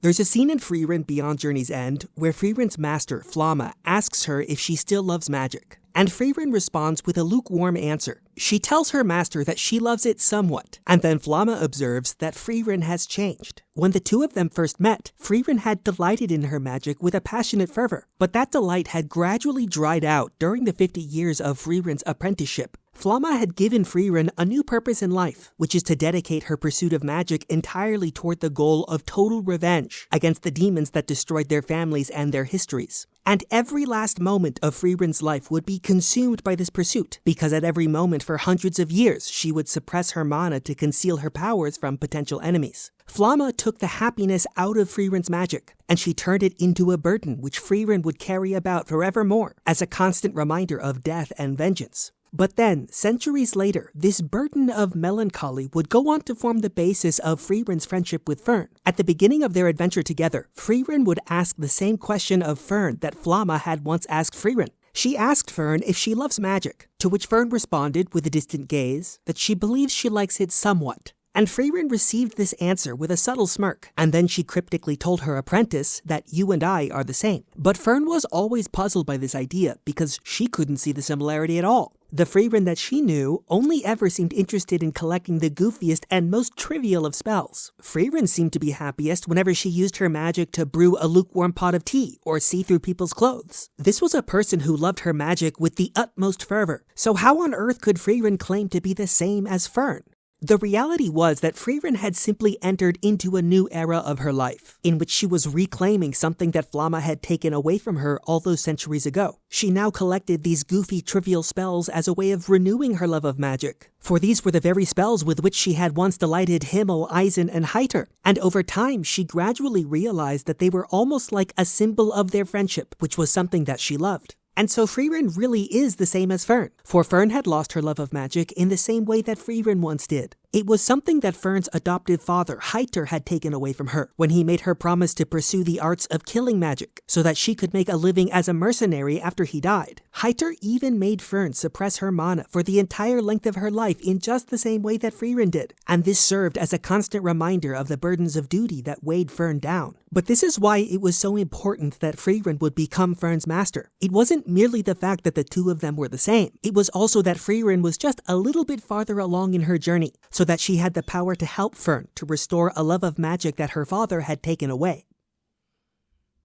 There's a scene in Frieren Beyond Journey's End where Frieren's master, Flamma, asks her if she still loves magic. And Frieren responds with a lukewarm answer. She tells her master that she loves it somewhat, and then Flamma observes that Frieren has changed. When the two of them first met, Frieren had delighted in her magic with a passionate fervor, but that delight had gradually dried out during the 50 years of Frieren's apprenticeship. Flamma had given Frieren a new purpose in life, which is to dedicate her pursuit of magic entirely toward the goal of total revenge against the demons that destroyed their families and their histories. And every last moment of Frieren's life would be consumed by this pursuit, because at every moment for hundreds of years she would suppress her mana to conceal her powers from potential enemies. Flamma took the happiness out of Frieren's magic, and she turned it into a burden which Frieren would carry about forevermore as a constant reminder of death and vengeance. But then, centuries later, this burden of melancholy would go on to form the basis of Frieren's friendship with Fern. At the beginning of their adventure together, Frieren would ask the same question of Fern that Flamma had once asked Frieren. She asked Fern if she loves magic, to which Fern responded with a distant gaze that she believes she likes it somewhat. And Frieren received this answer with a subtle smirk, and then she cryptically told her apprentice that you and I are the same. But Fern was always puzzled by this idea because she couldn't see the similarity at all. The Frieren that she knew only ever seemed interested in collecting the goofiest and most trivial of spells. Frieren seemed to be happiest whenever she used her magic to brew a lukewarm pot of tea or see through people's clothes. This was a person who loved her magic with the utmost fervor. So how on earth could Frieren claim to be the same as Fern? The reality was that Frieren had simply entered into a new era of her life, in which she was reclaiming something that Flamma had taken away from her all those centuries ago. She now collected these goofy, trivial spells as a way of renewing her love of magic. For these were the very spells with which she had once delighted Himmel, Eisen, and Heiter, and over time she gradually realized that they were almost like a symbol of their friendship, which was something that she loved. And so Frieren really is the same as Fern, for Fern had lost her love of magic in the same way that Frieren once did. It was something that Fern's adoptive father, Heiter, had taken away from her when he made her promise to pursue the arts of killing magic so that she could make a living as a mercenary after he died. Heiter even made Fern suppress her mana for the entire length of her life in just the same way that Frieren did, and this served as a constant reminder of the burdens of duty that weighed Fern down. But this is why it was so important that Frieren would become Fern's master. It wasn't merely the fact that the two of them were the same, it was also that Frieren was just a little bit farther along in her journey, so that she had the power to help Fern to restore a love of magic that her father had taken away.